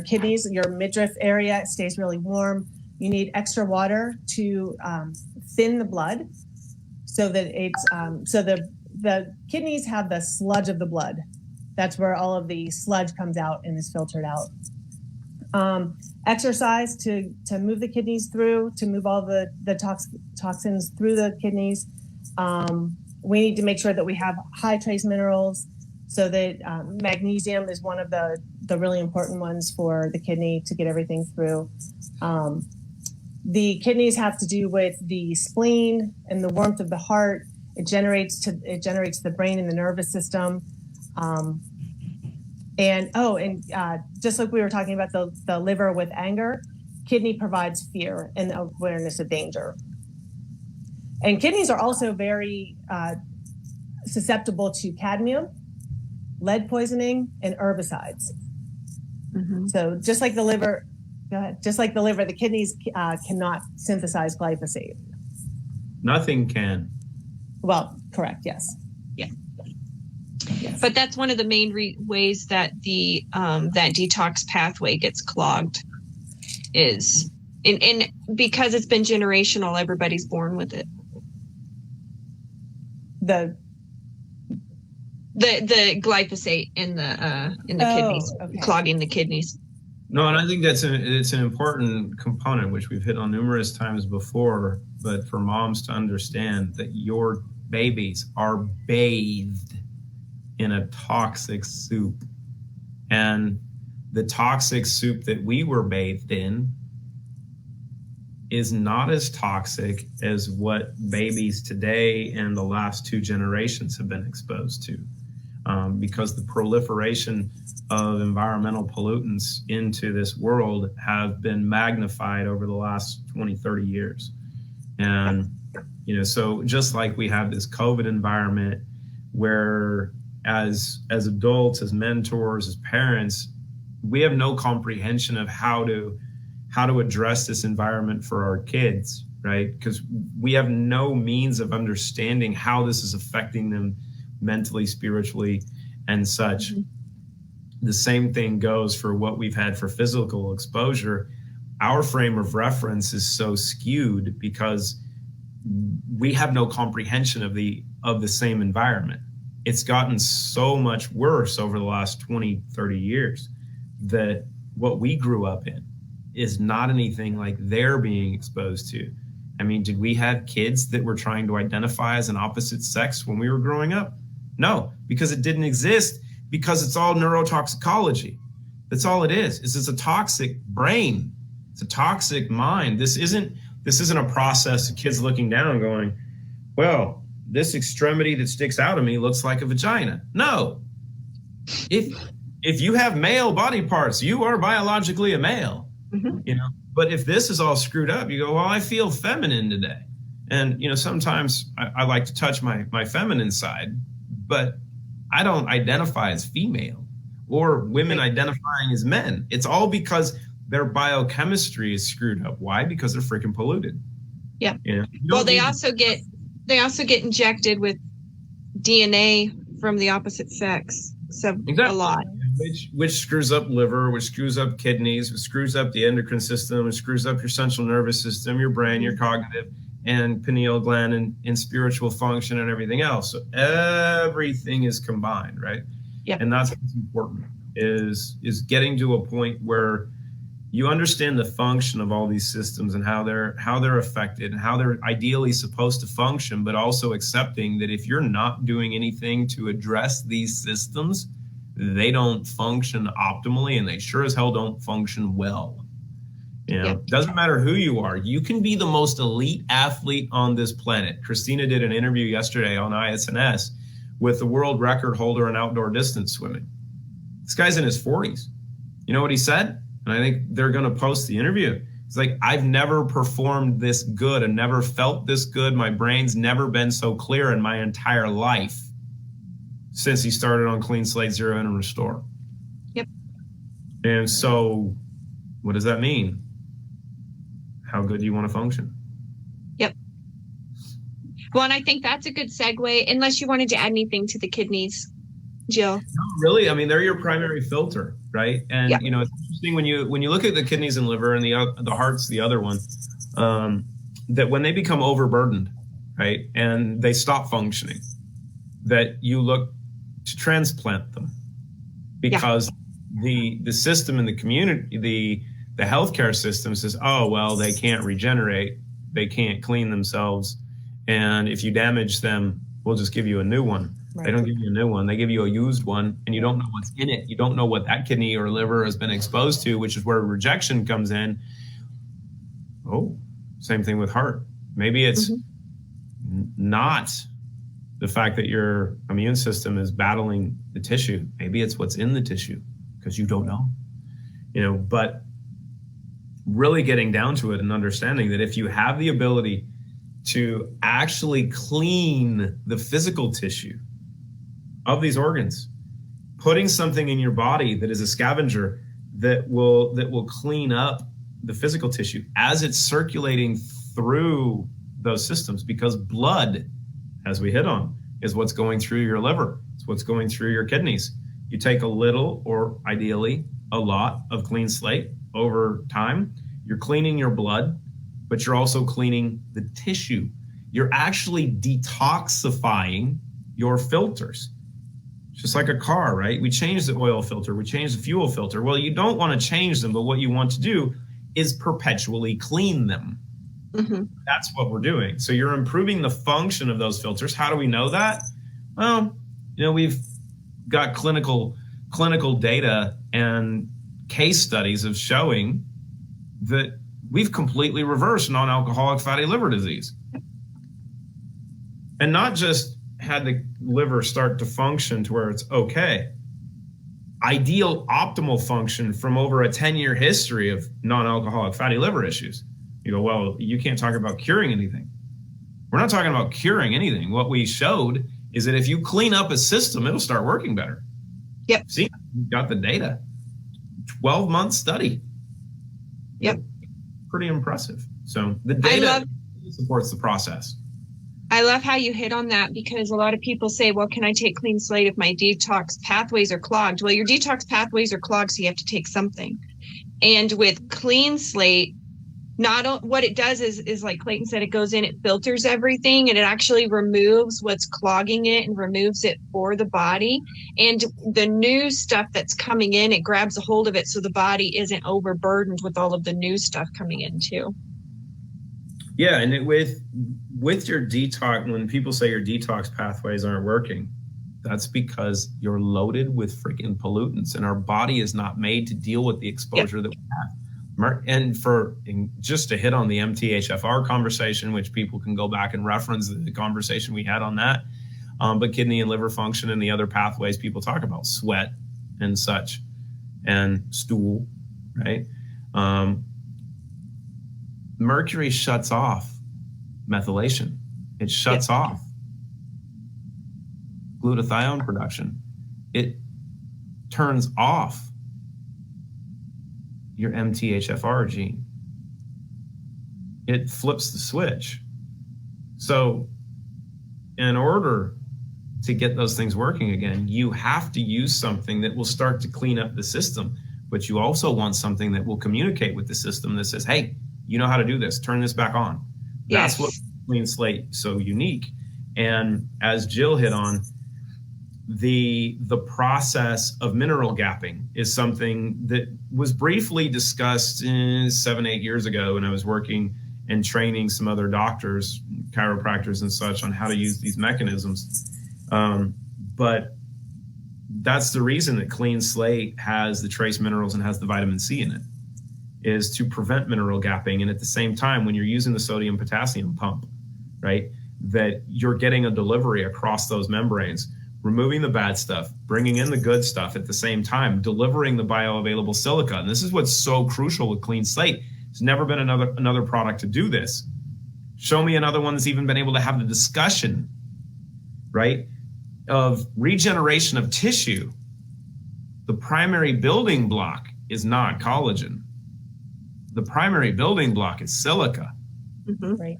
kidneys, your midriff area stays really warm. You need extra water to thin the blood so that it's so the kidneys have the sludge of the blood. That's where all of the sludge comes out and is filtered out. Exercise to move the kidneys through, to move all the toxins through the kidneys. We need to make sure that we have high trace minerals, so that magnesium is one of the really important ones for the kidney to get everything through. The kidneys have to do with the spleen and the warmth of the heart. It generates the brain and the nervous system. And just like we were talking about the liver with anger, kidney provides fear and awareness of danger. And kidneys are also very susceptible to cadmium, lead poisoning, and herbicides. Mm-hmm. So just like the liver, the kidneys cannot synthesize glyphosate. Nothing can. Well, correct, yes. Yeah. Yes. But that's one of the main ways that the that detox pathway gets clogged is, and because it's been generational, everybody's born with it. The glyphosate in the kidneys, clogging the kidneys. No, and I think it's an important component, which we've hit on numerous times before, but for moms to understand that your babies are bathed in a toxic soup. And the toxic soup that we were bathed in is not as toxic as what babies today and the last 2 generations have been exposed to, because the proliferation of environmental pollutants into this world have been magnified over the last 20, 30 years. And, so just like we have this COVID environment where as adults, as mentors, as parents, we have no comprehension of how to address this environment for our kids, right? Because we have no means of understanding how this is affecting them mentally, spiritually, and such. Mm-hmm. The same thing goes for what we've had for physical exposure. Our frame of reference is so skewed because we have no comprehension of the same environment. It's gotten so much worse over the last 20, 30 years that what we grew up in is not anything like they're being exposed to. I mean, did we have kids that were trying to identify as an opposite sex when we were growing up? No, because it didn't exist, because it's all neurotoxicology. That's all it is. It's a toxic brain. It's a toxic mind. This isn't a process of kids looking down and going, well, this extremity that sticks out of me looks like a vagina. No. If you have male body parts, you are biologically a male. Mm-hmm. But if this is all screwed up, you go, well, I feel feminine today. And, sometimes I like to touch my feminine side, but I don't identify as female or women identifying as men. It's all because their biochemistry is screwed up. Why? Because they're freaking polluted. Yeah. Well, they also get injected with DNA from the opposite sex. So exactly. A lot. Which screws up liver, which screws up kidneys, which screws up the endocrine system, which screws up your central nervous system, your brain, your cognitive and pineal gland and spiritual function and everything else. So everything is combined, right? Yeah. And that's what's important is getting to a point where you understand the function of all these systems and how they're affected and how they're ideally supposed to function, but also accepting that if you're not doing anything to address these systems, they don't function optimally and they sure as hell don't function well. Doesn't matter who you are. You can be the most elite athlete on this planet. Christina did an interview yesterday on ISNS with the world record holder in outdoor distance swimming. This guy's in his 40s. You know what he said? And I think they're going to post the interview. It's like, I've never performed this good and never felt this good. My brain's never been so clear in my entire life since he started on Clean Slate, Zero In and Restore. Yep. And so what does that mean? How good do you want to function? Yep. Well, and I think that's a good segue, unless you wanted to add anything to the kidneys, Jill. No, really. I mean, they're your primary filter, right? And it's interesting when you look at the kidneys and liver and the heart's the other one, that when they become overburdened, right, and they stop functioning, that you look to transplant them because the system in the community, the healthcare system says, oh, well, they can't regenerate. They can't clean themselves. And if you damage them, we'll just give you a new one. Right. They don't give you a new one. They give you a used one, and you don't know what's in it. You don't know what that kidney or liver has been exposed to, which is where rejection comes in. Oh, same thing with heart. Maybe it's not the fact that your immune system is battling the tissue. Maybe it's what's in the tissue because you don't know. But really getting down to it and understanding that if you have the ability to actually clean the physical tissue of these organs, putting something in your body that is a scavenger that will clean up the physical tissue as it's circulating through those systems, because blood, as we hit on, is what's going through your liver. It's what's going through your kidneys. You take a little, or ideally a lot, of clean slate over time. You're cleaning your blood, but you're also cleaning the tissue. You're actually detoxifying your filters. Just like a car, right? We change the oil filter, we change the fuel filter. Well, you don't want to change them, but what you want to do is perpetually clean them. Mm-hmm. That's what we're doing. So you're improving the function of those filters. How do we know that? Well, we've got clinical data and case studies of showing that we've completely reversed non-alcoholic fatty liver disease. And not just had the liver start to function to where it's okay. Ideal, optimal function from over a 10-year history of non-alcoholic fatty liver issues. You go, well, you can't talk about curing anything. We're not talking about curing anything. What we showed is that if you clean up a system, it'll start working better. Yep. See, you've got the data. 12-month study. Yep. Pretty impressive. So the data supports the process. I love how you hit on that, because a lot of people say, well, can I take clean slate if my detox pathways are clogged? Well, your detox pathways are clogged, so you have to take something. And with clean slate, what it does is like Clayton said, it goes in, it filters everything, and it actually removes what's clogging it and removes it for the body. And the new stuff that's coming in, it grabs a hold of it so the body isn't overburdened with all of the new stuff coming in too. Yeah, and with your detox, when people say your detox pathways aren't working, that's because you're loaded with freaking pollutants, and our body is not made to deal with the exposure that we have. And just to hit on the MTHFR conversation, which people can go back and reference the conversation we had on that, but kidney and liver function and the other pathways people talk about, sweat and such, and stool, right? Mercury shuts off methylation. It shuts off glutathione production. It turns off your MTHFR gene. It flips the switch. So in order to get those things working again, you have to use something that will start to clean up the system, but you also want something that will communicate with the system that says, hey, you know how to do this, turn this back on. That's what makes clean slate so unique. And as Jill hit on, the process of mineral gapping is something that was briefly discussed 7-8 years ago when I was working and training some other doctors, chiropractors and such, on how to use these mechanisms. But that's the reason that clean slate has the trace minerals and has the vitamin C in it, is to prevent mineral gapping. And at the same time, when you're using the sodium potassium pump, right, that you're getting a delivery across those membranes, removing the bad stuff, bringing in the good stuff at the same time, delivering the bioavailable silica. And this is what's so crucial with clean slate. There's never been another product to do this. Show me another one that's even been able to have the discussion, right, of regeneration of tissue. The primary building block is not collagen. The primary building block is silica. Mm-hmm. Right.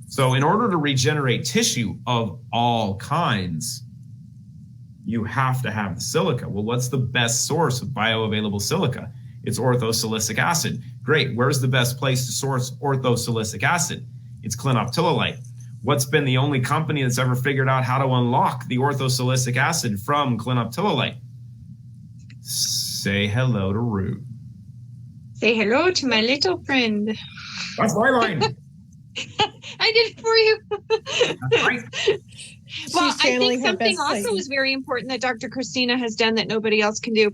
So in order to regenerate tissue of all kinds, you have to have the silica. Well, what's the best source of bioavailable silica? It's orthosilicic acid. Great. Where's the best place to source orthosilicic acid? It's clinoptilolite. What's been the only company that's ever figured out how to unlock the orthosilicic acid from clinoptilolite? Say hello to Root. Say hello to my little friend. That's my line. I did it for you. That's right. Well, I think something also is very important that Dr. Christina has done that nobody else can do.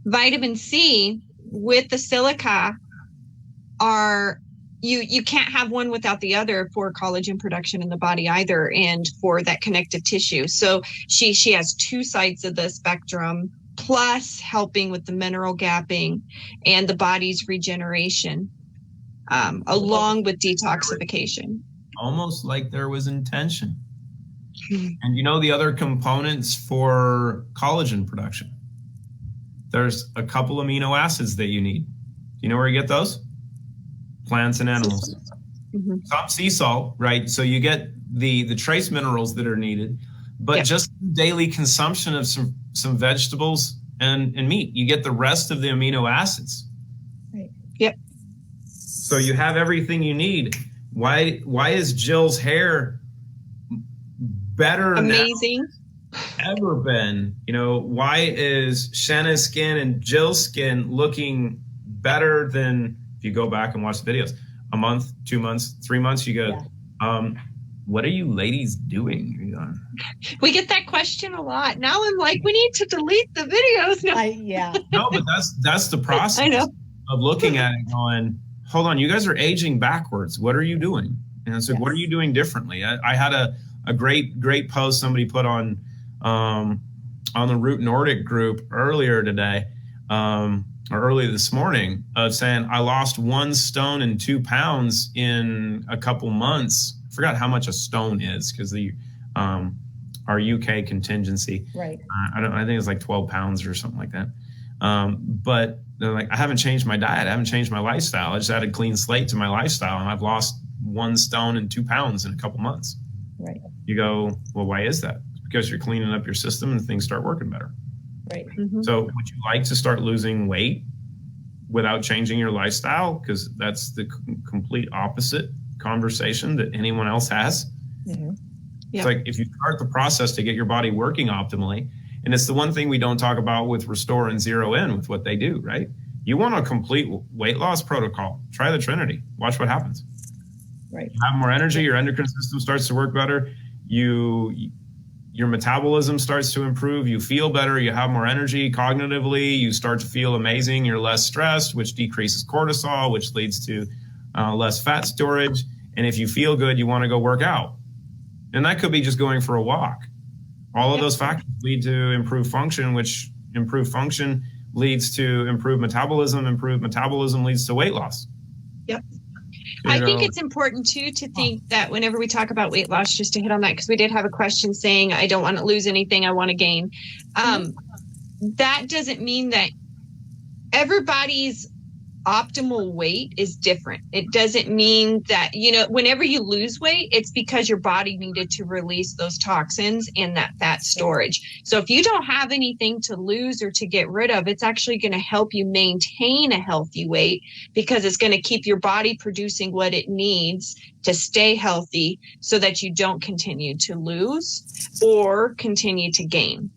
Vitamin C with the silica are, you can't have one without the other for collagen production in the body either, and for that connective tissue. So she has two sides of the spectrum, plus helping with the mineral gapping and the body's regeneration, along with detoxification. Almost like there was intention. And you know the other components for collagen production? There's a couple amino acids that you need. Do you know where you get those? Plants and animals. Mm-hmm. Some sea salt, right? So you get the trace minerals that are needed, but just daily consumption of some vegetables and meat, you get the rest of the amino acids. Right. Yep. So you have everything you need. Why is Jill's hair better amazing now ever been? Why is Shanna's skin and Jill's skin looking better than, if you go back and watch the videos, a month, 2 months, 3 months, you go, what are you ladies doing? We get that question a lot. Now I'm like, we need to delete the videos. No, but that's the process. I know. Of looking at it going, hold on, you guys are aging backwards. What are you doing? And I said, what are you doing differently? I had a great post somebody put on the Root Nordic group earlier today, or earlier this morning, of saying I lost 1 stone and 2 pounds in a couple months. I forgot how much a stone is because our UK contingency. Right. I think it's like 12 pounds or something like that. But they're like, I haven't changed my diet. I haven't changed my lifestyle. I just added clean slate to my lifestyle, and I've lost 1 stone and 2 pounds in a couple months. Right. You go, well, why is that? It's because you're cleaning up your system and things start working better. Right. Mm-hmm. So would you like to start losing weight without changing your lifestyle? Because that's the complete opposite conversation that anyone else has. Mm-hmm. It's like if you start the process to get your body working optimally, and it's the one thing we don't talk about with Restore and Zero In with what they do, right? You want a complete weight loss protocol. Try the Trinity. Watch what happens. Right. You have more energy. Your endocrine system starts to work better. Your metabolism starts to improve. You feel better. You have more energy cognitively. You start to feel amazing. You're less stressed, which decreases cortisol, which leads to less fat storage. And if you feel good, you want to go work out. And that could be just going for a walk. All of those factors lead to improved function, which improved function leads to improved metabolism. Improved metabolism leads to weight loss. Yep. I think it's important too to think that whenever we talk about weight loss, just to hit on that, because we did have a question saying, I don't want to lose anything, I want to gain. That doesn't mean that everybody's optimal weight is different. It doesn't mean that, whenever you lose weight, it's because your body needed to release those toxins and that fat storage. So if you don't have anything to lose or to get rid of, it's actually going to help you maintain a healthy weight, because it's going to keep your body producing what it needs to stay healthy so that you don't continue to lose or continue to gain.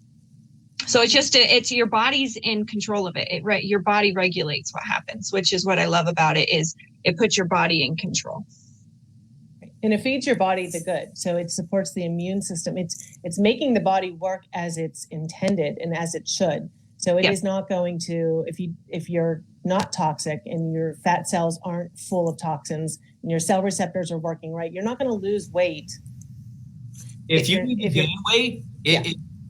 So it's your body's in control of it. Your body regulates what happens, which is what I love about it, is it puts your body in control. And it feeds your body the good. So it supports the immune system. It's making the body work as it's intended and as it should. So it is not going to, if you're not toxic and your fat cells aren't full of toxins and your cell receptors are working right, you're not going to lose weight. If you need to gain weight,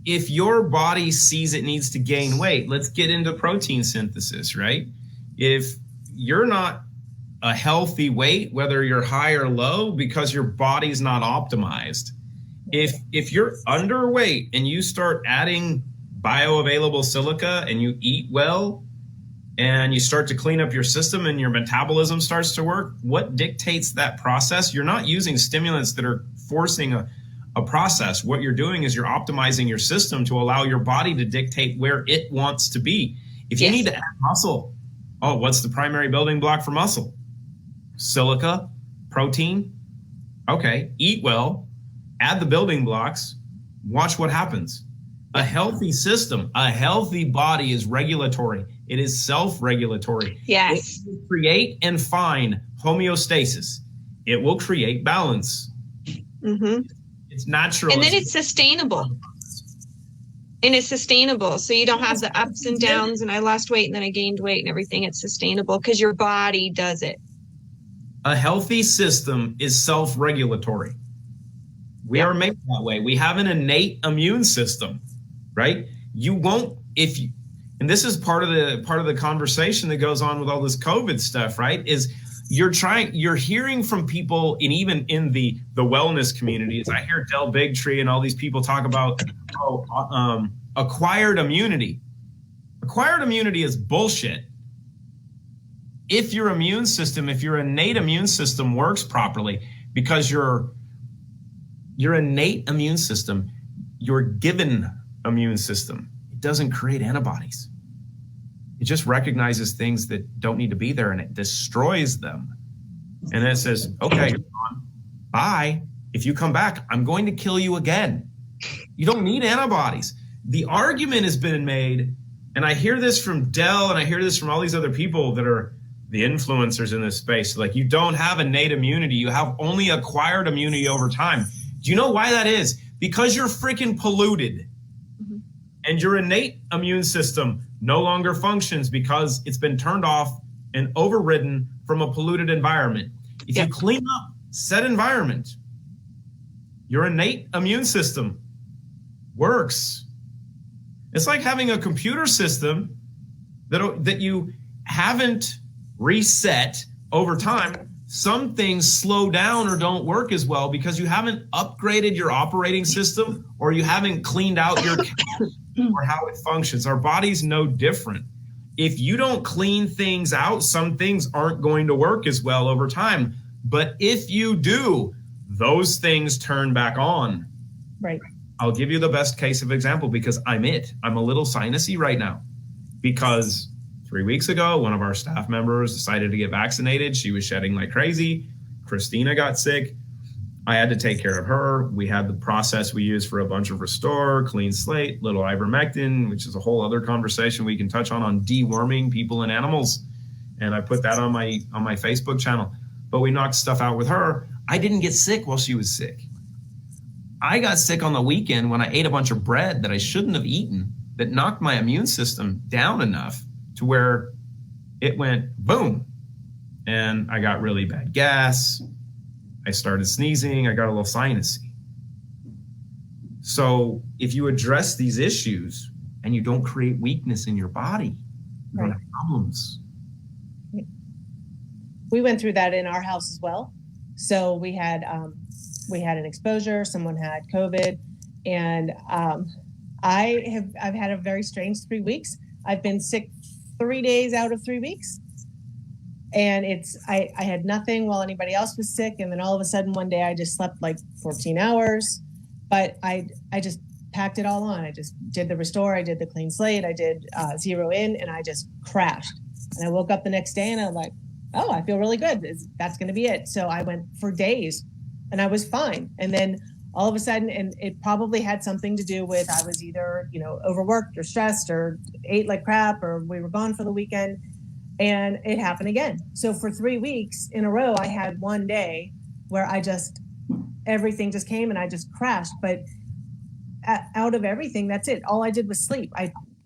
if your body sees it needs to gain weight, let's get into protein synthesis, right? If you're not a healthy weight, whether you're high or low, because your body's not optimized. If you're underweight and you start adding bioavailable silica and you eat well and you start to clean up your system and your metabolism starts to work, what dictates that process? You're not using stimulants that are forcing a process. What you're doing is you're optimizing your system to allow your body to dictate where it wants to be. If you need to add muscle, what's the primary building block for muscle? Silica, protein. Okay, eat well, add the building blocks, watch what happens. A healthy system, a healthy body is regulatory. It is self-regulatory. Yes. It will create and find homeostasis. It will create balance. Mm-hmm. It's natural. And then it's sustainable. So you don't have the ups and downs and I lost weight and then I gained weight and everything. It's sustainable because your body does it. A healthy system is self-regulatory. We are made that way. We have an innate immune system, right? You won't, and this is part of the conversation that goes on with all this COVID stuff, right? Is you're hearing from people, and even in the wellness communities, I hear Del Bigtree and all these people talk about acquired immunity. Acquired immunity is bullshit. If your innate immune system works properly, because your your innate immune system, your given immune system, it doesn't create antibodies. It just recognizes things that don't need to be there and it destroys them. And then it says, okay, you're gone. Bye. If you come back, I'm going to kill you again. You don't need antibodies. The argument has been made, and I hear this from Dell and I hear this from all these other people that are the influencers in this space. Like, you don't have innate immunity. You have only acquired immunity over time. Do you know why that is? Because you're freaking polluted. Mm-hmm. And your innate immune system no longer functions because it's been turned off and overridden from a polluted environment. If you clean up said environment, your innate immune system works. It's like having a computer system that you haven't reset over time. Some things slow down or don't work as well because you haven't upgraded your operating system or you haven't cleaned out your or how it functions. Our body's no different. If you don't clean things out, some things aren't going to work as well over time. But if you do, those things turn back on. Right. I'll give you the best case of example because I'm a little sinusy right now because 3 weeks ago, one of our staff members decided to get vaccinated. She was shedding like crazy. Christina got sick. I had to take care of her. We had the process we use for a bunch of restore, clean slate, little ivermectin, which is a whole other conversation we can touch on deworming people and animals. And I put that on my Facebook channel. But we knocked stuff out with her. I didn't get sick while she was sick. I got sick on the weekend when I ate a bunch of bread that I shouldn't have eaten that knocked my immune system down enough to where it went boom. And I got really bad gas. I started sneezing. I got a little sinusy. So if you address these issues and you don't create weakness in your body, you don't have problems. We went through that in our house as well. So we had an exposure. Someone had COVID, and I've had a very strange 3 weeks. I've been sick 3 days out of 3 weeks, and I had nothing while anybody else was sick, and then all of a sudden one day I just slept like 14 hours, but I just packed it all on. I just did the restore, I did the clean slate, I did zero in, and I just crashed. And I woke up the next day and I'm like, oh, I feel really good. That's going to be it. So I went for days and I was fine. And then all of a sudden, and it probably had something to do with I was either, overworked or stressed or ate like crap, or we were gone for the weekend, and it happened again. So for 3 weeks in a row, I had one day where everything just came and I just crashed. But out of everything, that's it. All I did was sleep.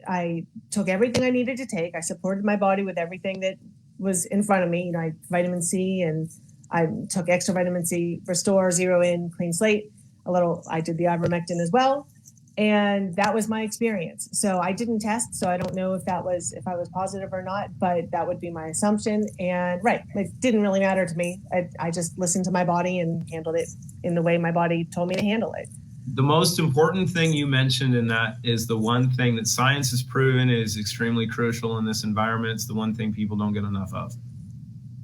I took everything I needed to take. I supported my body with everything that was in front of me. I vitamin C, and I took extra vitamin C, restore, zero in, clean slate. I did the ivermectin as well. And that was my experience. So I didn't test, so I don't know if I was positive or not, but that would be my assumption. And it didn't really matter to me. I just listened to my body and handled it in the way my body told me to handle it. The most important thing you mentioned in that is the one thing that science has proven is extremely crucial in this environment. It's the one thing people don't get enough of: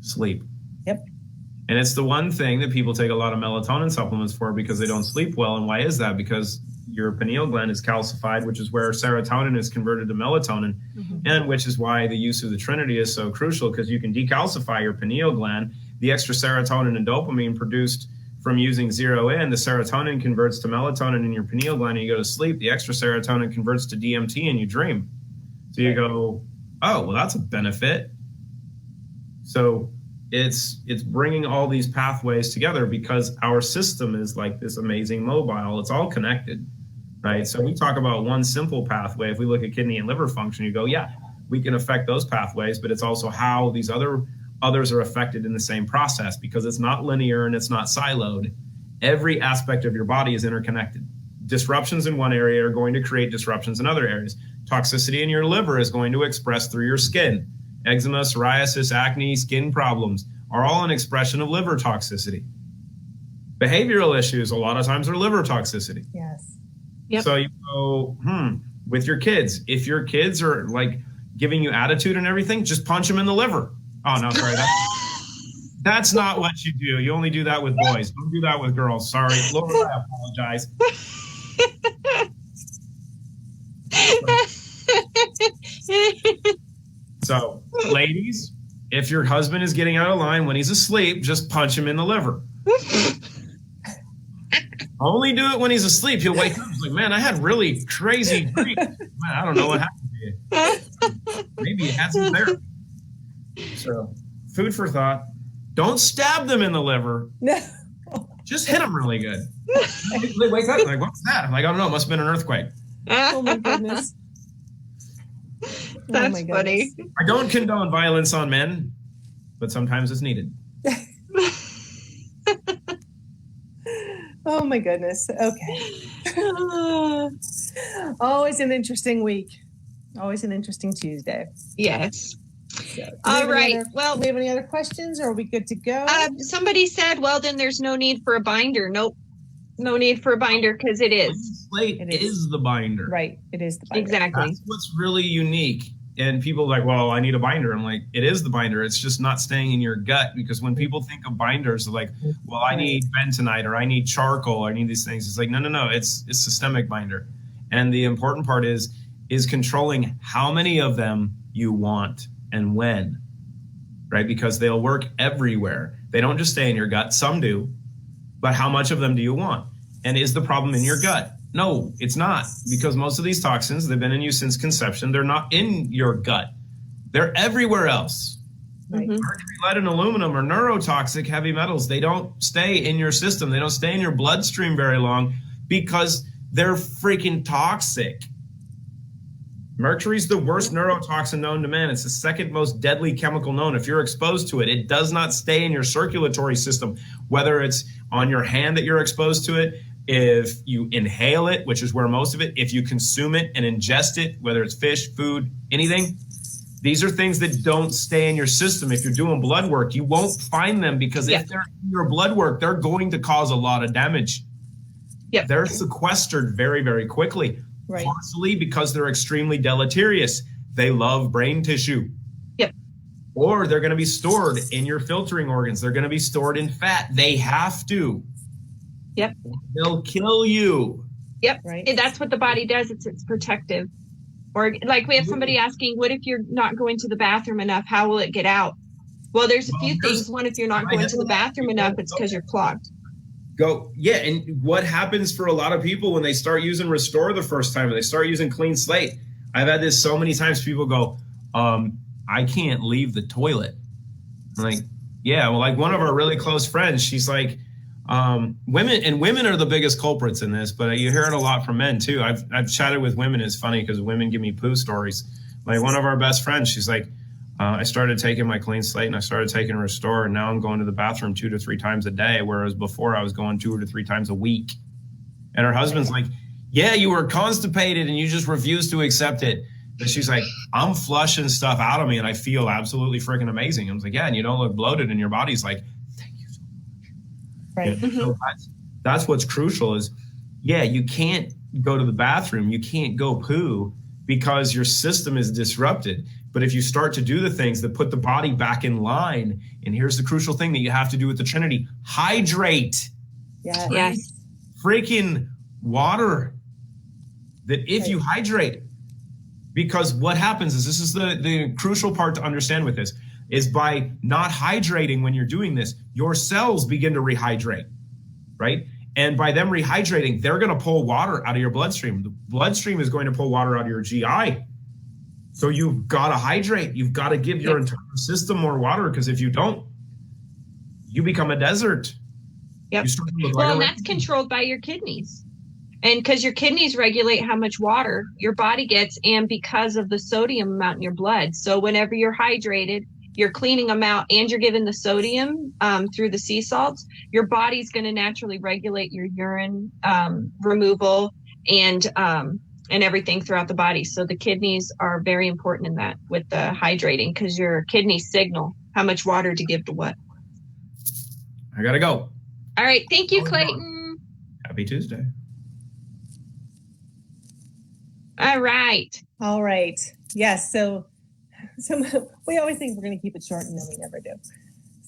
sleep. Yep. And it's the one thing that people take a lot of melatonin supplements for because they don't sleep well. And why is that? Because your pineal gland is calcified, which is where serotonin is converted to melatonin, and which is why the use of the Trinity is so crucial, because you can decalcify your pineal gland. The extra serotonin and dopamine produced from using zero in, the serotonin converts to melatonin in your pineal gland and you go to sleep. The extra serotonin converts to DMT and you dream. So you go, oh, well, that's a benefit. So it's bringing all these pathways together because our system is like this amazing mobile. It's all connected, right? So we talk about one simple pathway. If we look at kidney and liver function, you go, yeah, we can affect those pathways, but it's also how these others are affected in the same process, because it's not linear and it's not siloed. Every aspect of your body is interconnected. Disruptions in one area are going to create disruptions in other areas. Toxicity in your liver is going to express through your skin. Eczema, psoriasis, acne, skin problems are all an expression of liver toxicity. Behavioral issues a lot of times are liver toxicity. Yes. Yep. So you go, with your kids, if your kids are like giving you attitude and everything, just punch them in the liver. Oh, no, sorry. That's not what you do. You only do that with boys. Don't do that with girls. Sorry. Laura, I apologize. So, ladies, if your husband is getting out of line when he's asleep, just punch him in the liver. Only do it when he's asleep. He'll wake up. He's like, man, I had really crazy dreams. Man, I don't know what happened to you. Maybe you had some therapy. So, food for thought. Don't stab them in the liver. No. Just hit them really good. They wake up like, what's that? I'm like, I don't know. It must have been an earthquake. Oh, my goodness. That's funny. I don't condone violence on men, but sometimes it's needed. Oh my goodness. Okay. Always an interesting week. Always an interesting Tuesday. Yes. So, all right. Do we have any other questions, or are we good to go? Somebody said, well, then there's no need for a binder. Nope. No need for a binder because it is. Slate is the binder. Right. It is the binder. Exactly. That's what's really unique. And people are like, well, I need a binder. I'm like, it is the binder. It's just not staying in your gut, because when people think of binders, they're like, well, I need bentonite, or I need charcoal, or I need these things. It's like, no. It's systemic binder. And the important part is controlling how many of them you want and when, right? Because they'll work everywhere. They don't just stay in your gut. Some do, but how much of them do you want? And is the problem in your gut? No, it's not, because most of these toxins, they've been in you since conception. They're not in your gut. They're everywhere else. Right. Mercury, lead, and aluminum are neurotoxic heavy metals. They don't stay in your system. They don't stay in your bloodstream very long because they're freaking toxic. Mercury's the worst neurotoxin known to man. It's the second most deadly chemical known. If you're exposed to it, it does not stay in your circulatory system, whether it's on your hand that you're exposed to it, if you inhale it, which is where most of it, if you consume it and ingest it, whether it's fish, food, anything, these are things that don't stay in your system. If you're doing blood work, you won't find them, because if they're in your blood work, they're going to cause a lot of damage. Yep. They're sequestered very, very quickly, partially because they're extremely deleterious. They love brain tissue. Yep. Or they're going to be stored in your filtering organs. They're going to be stored in fat. They have to. Yep. They'll kill you. Yep. Right. And that's what the body does. It's protective. Or like we have somebody asking, what if you're not going to the bathroom enough? How will it get out? Well, there's a few things. One, if you're not going to the bathroom enough, it's because you're clogged. Yeah. And what happens for a lot of people when they start using Restore the first time, or they start using Clean Slate? I've had this so many times. People go, I can't leave the toilet. I'm like, yeah, well, like one of our really close friends, she's like, women are the biggest culprits in this, but you hear it a lot from men too. I've chatted with women. It's funny because women give me poo stories. Like one of our best friends, she's like, I started taking my Clean Slate and I started taking Restore, and now I'm going to the bathroom 2 to 3 times a day, whereas before I was going 2 to 3 times a week. And her husband's like, yeah, you were constipated and you just refused to accept it. But she's like, I'm flushing stuff out of me and I feel absolutely freaking amazing. I was like, yeah, and you don't look bloated, and your body's like, thank you so much. Right. So that's what's crucial is, you can't go to the bathroom. You can't go poo because your system is disrupted. But if you start to do the things that put the body back in line, and here's the crucial thing that you have to do with the Trinity, hydrate. Yes. Freaking water. That if you hydrate, because what happens is, this is the crucial part to understand with this, is by not hydrating when you're doing this, your cells begin to rehydrate, right? And by them rehydrating, they're going to pull water out of your bloodstream. The bloodstream is going to pull water out of your GI. So you've got to hydrate. You've got to give your entire system more water, because if you don't, you become a desert. Yep. Well, and that's controlled by your kidneys. And because your kidneys regulate how much water your body gets, and because of the sodium amount in your blood. So whenever you're hydrated, you're cleaning them out, and you're giving the sodium through the sea salts, your body's going to naturally regulate your urine removal and everything throughout the body. So the kidneys are very important in that, with the hydrating, because your kidneys signal how much water to give to what. I got to go. All right. Thank you, Clayton. Happy Tuesday. All right. Yes. So we always think we're going to keep it short, and then we never do.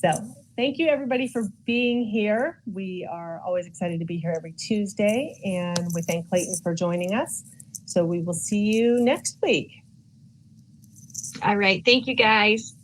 So thank you, everybody, for being here. We are always excited to be here every Tuesday, and we thank Clayton for joining us. So we will see you next week. All right. Thank you, guys.